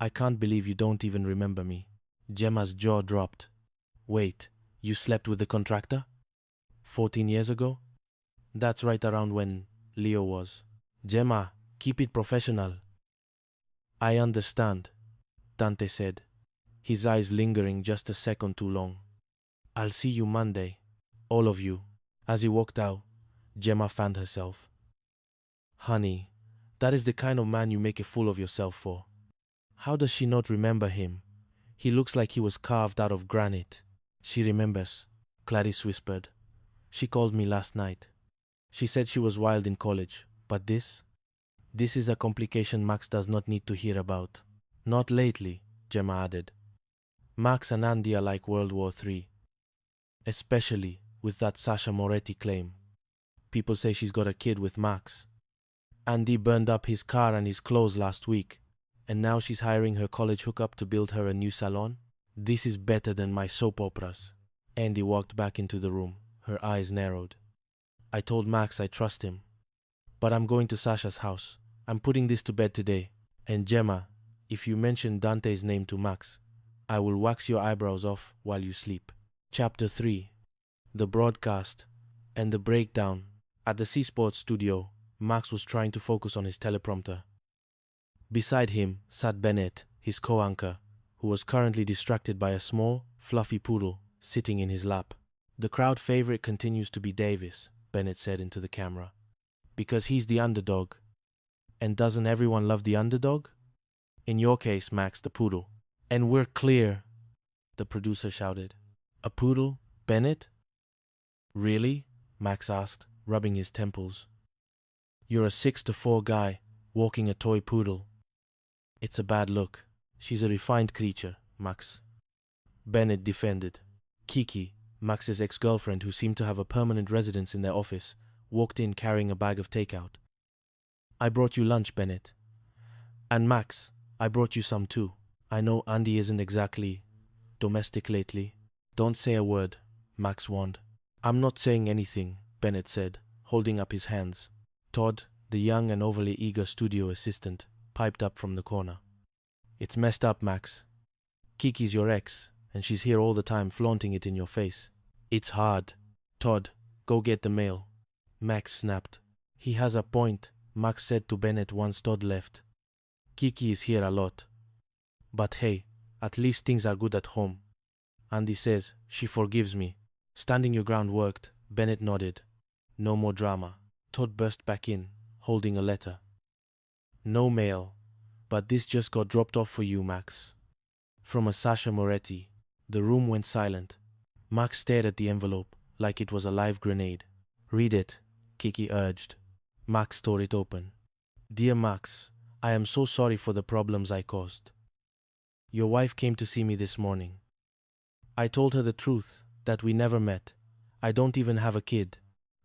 I can't believe you don't even remember me. Gemma's jaw dropped. Wait, you slept with the contractor? 14 years ago? That's right around when Leo was. Gemma, keep it professional. I understand, Dante said, his eyes lingering just a second too long. I'll see you Monday, all of you. As he walked out, Gemma fanned herself. Honey, that is the kind of man you make a fool of yourself for. How does she not remember him? He looks like he was carved out of granite. She remembers, Clarice whispered. She called me last night. She said she was wild in college, but this is a complication Max does not need to hear about. Not lately, Gemma added. Max and Andy are like World War III. Especially with that Sasha Moretti claim. People say she's got a kid with Max. Andy burned up his car and his clothes last week, and now she's hiring her college hookup to build her a new salon? This is better than my soap operas. Andy walked back into the room, her eyes narrowed. I told Max I trust him. But I'm going to Sasha's house. I'm putting this to bed today. And Gemma, if you mention Dante's name to Max, I will wax your eyebrows off while you sleep. Chapter 3. The broadcast and the breakdown. At the C-Sports studio, Max was trying to focus on his teleprompter. Beside him sat Bennett, his co-anchor, who was currently distracted by a small, fluffy poodle sitting in his lap. The crowd favorite continues to be Davis, Bennett said into the camera. Because he's the underdog. And doesn't everyone love the underdog? In your case, Max, the poodle. And we're clear, the producer shouted. A poodle, Bennett? Really? Max asked, rubbing his temples. You're a 6'4" guy, walking a toy poodle. It's a bad look. She's a refined creature, Max. Bennett defended. Kiki, Max's ex-girlfriend who seemed to have a permanent residence in their office, walked in carrying a bag of takeout. I brought you lunch, Bennett. And Max, I brought you some too. I know Andy isn't exactly domestic lately. Don't say a word, Max warned. I'm not saying anything, Bennett said, holding up his hands. Todd, the young and overly eager studio assistant, piped up from the corner. It's messed up, Max. Kiki's your ex, and she's here all the time flaunting it in your face. It's hard. Todd, go get the mail. Max snapped. He has a point, Max said to Bennett once Todd left. Kiki is here a lot. But hey, at least things are good at home. Andy says she forgives me. Standing your ground worked, Bennett nodded. No more drama. Todd burst back in, holding a letter. No mail, but this just got dropped off for you, Max. From a Sasha Moretti. The room went silent. Max stared at the envelope like it was a live grenade. Read it, Kiki urged. Max tore it open. Dear Max, I am so sorry for the problems I caused. Your wife came to see me this morning. I told her the truth, that we never met. I don't even have a kid.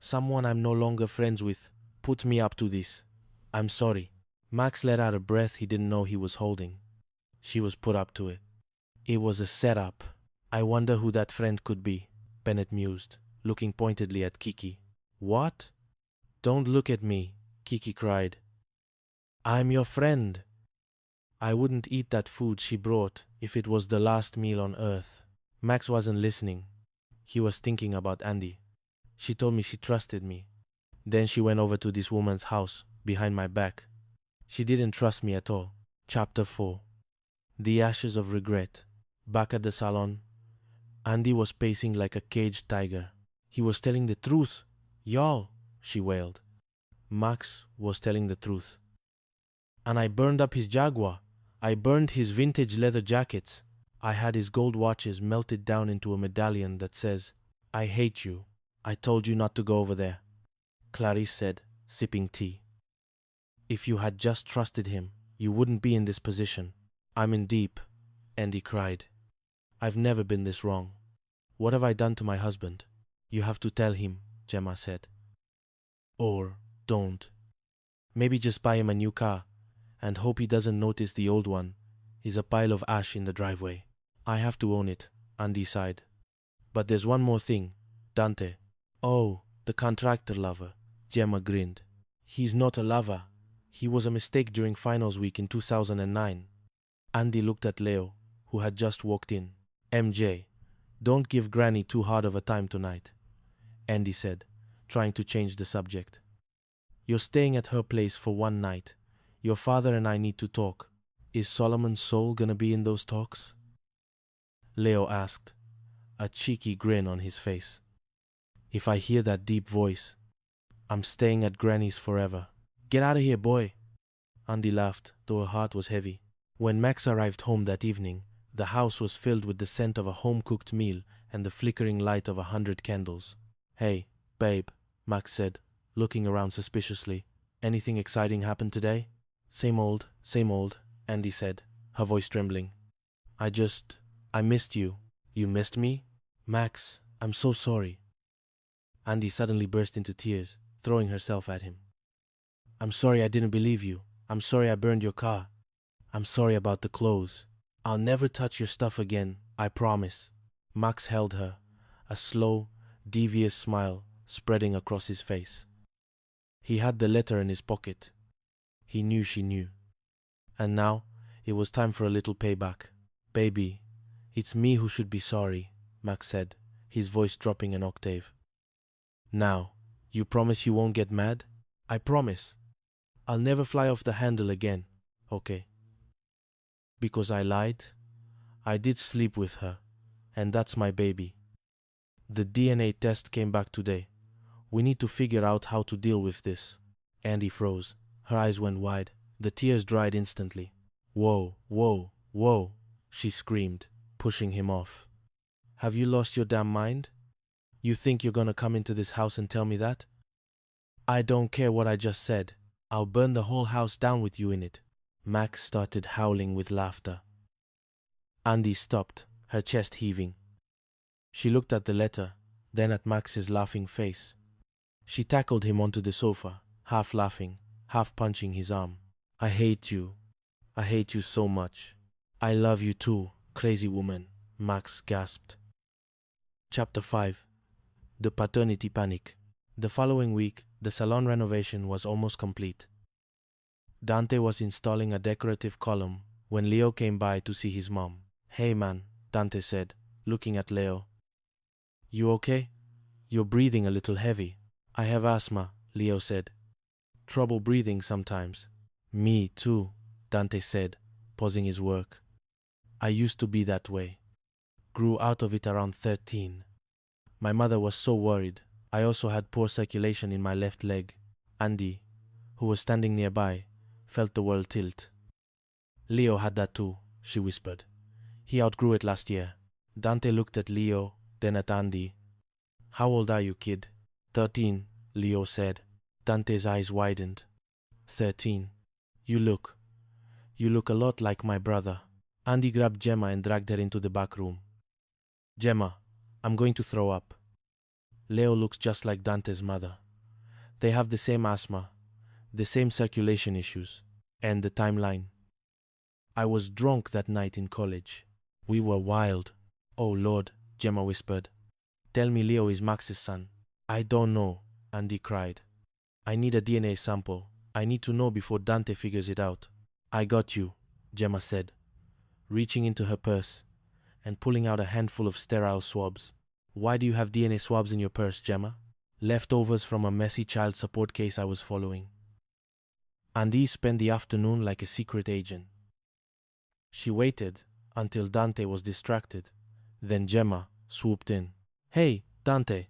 Someone I'm no longer friends with put me up to this. I'm sorry. Max let out a breath he didn't know he was holding. She was put up to it. It was a setup. I wonder who that friend could be, Bennett mused, looking pointedly at Kiki. What? Don't look at me, Kiki cried. I'm your friend. I wouldn't eat that food she brought if it was the last meal on earth. Max wasn't listening. He was thinking about Andy. She told me she trusted me. Then she went over to this woman's house, behind my back. She didn't trust me at all. Chapter 4. The ashes of regret. Back at the salon, Andy was pacing like a caged tiger. He was telling the truth. Y'all, she wailed. Max was telling the truth. And I burned up his Jaguar. I burned his vintage leather jackets. I had his gold watches melted down into a medallion that says, I hate you. I told you not to go over there, Clarice said, sipping tea. If you had just trusted him, you wouldn't be in this position. I'm in deep, Andy cried. I've never been this wrong. What have I done to my husband? You have to tell him, Gemma said. Or don't. Maybe just buy him a new car and hope he doesn't notice the old one is a pile of ash in the driveway. I have to own it, Andy sighed. But there's one more thing, Dante. Oh, the contractor lover, Gemma grinned. He's not a lover. He was a mistake during finals week in 2009. Andy looked at Leo, who had just walked in. MJ, don't give Granny too hard of a time tonight, Andy said, trying to change the subject. You're staying at her place for one night. Your father and I need to talk. Is Solomon's soul gonna be in those talks? Leo asked, a cheeky grin on his face. If I hear that deep voice, I'm staying at Granny's forever. Get out of here, boy. Andy laughed, though her heart was heavy. When Max arrived home that evening, the house was filled with the scent of a home-cooked meal and the flickering light of 100 candles. Hey, babe, Max said, looking around suspiciously. Anything exciting happened today? Same old, Andy said, her voice trembling. I missed you. You missed me? Max, I'm so sorry. Andy suddenly burst into tears, throwing herself at him. I'm sorry I didn't believe you. I'm sorry I burned your car. I'm sorry about the clothes. I'll never touch your stuff again, I promise. Max held her, a slow, devious smile spreading across his face. He had the letter in his pocket. He knew she knew. And now, it was time for a little payback. Baby, it's me who should be sorry, Max said, his voice dropping an octave. Now, you promise you won't get mad? I promise. I'll never fly off the handle again, okay? Because I lied? I did sleep with her, and that's my baby. The DNA test came back today. We need to figure out how to deal with this. Andy froze. Her eyes went wide. The tears dried instantly. Whoa, whoa, whoa, she screamed, pushing him off. Have you lost your damn mind? You think you're gonna come into this house and tell me that? I don't care what I just said. I'll burn the whole house down with you in it. Max started howling with laughter. Andy stopped, her chest heaving. She looked at the letter, then at Max's laughing face. She tackled him onto the sofa, half laughing, half punching his arm. I hate you. I hate you so much. I love you too, crazy woman, Max gasped. Chapter 5. The Paternity Panic. The following week, the salon renovation was almost complete. Dante was installing a decorative column when Leo came by to see his mom. Hey man, Dante said, looking at Leo. You okay? You're breathing a little heavy. I have asthma, Leo said. Trouble breathing sometimes. Me too, Dante said, pausing his work. I used to be that way. Grew out of it around 13. My mother was so worried. I also had poor circulation in my left leg. Andy, who was standing nearby, felt the world tilt. Leo had that too, she whispered. He outgrew it last year. Dante looked at Leo, then at Andy. How old are you, kid? 13, Leo said. Dante's eyes widened. 13. You look a lot like my brother. Andy grabbed Gemma and dragged her into the back room. Gemma, I'm going to throw up. Leo looks just like Dante's mother. They have the same asthma, the same circulation issues, and the timeline. I was drunk that night in college. We were wild. Oh Lord, Gemma whispered. Tell me Leo is Max's son. I don't know, Andy cried. I need a DNA sample. I need to know before Dante figures it out. I got you, Gemma said, reaching into her purse and pulling out a handful of sterile swabs. Why do you have DNA swabs in your purse, Gemma? Leftovers from a messy child support case I was following. Andy spent the afternoon like a secret agent. She waited until Dante was distracted. Then Gemma swooped in. Hey, Dante.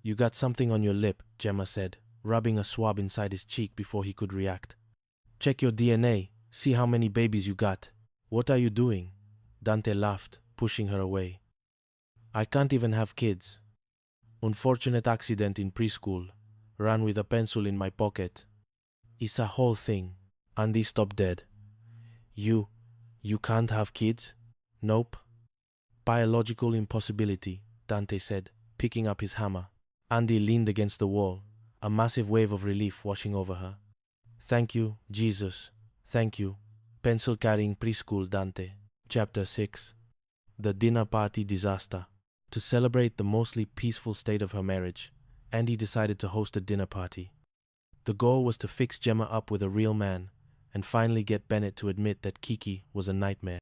You got something on your lip, Gemma said, rubbing a swab inside his cheek before he could react. Check your DNA. See how many babies you got. What are you doing? Dante laughed, pushing her away. I can't even have kids. Unfortunate accident in preschool. Ran with a pencil in my pocket. It's a whole thing. Andy stopped dead. You can't have kids? Nope. Biological impossibility, Dante said, picking up his hammer. Andy leaned against the wall, a massive wave of relief washing over her. Thank you, Jesus. Thank you. Pencil-carrying preschool Dante. Chapter 6. The Dinner Party Disaster. To celebrate the mostly peaceful state of her marriage, Andy decided to host a dinner party. The goal was to fix Gemma up with a real man, and finally get Bennett to admit that Kiki was a nightmare.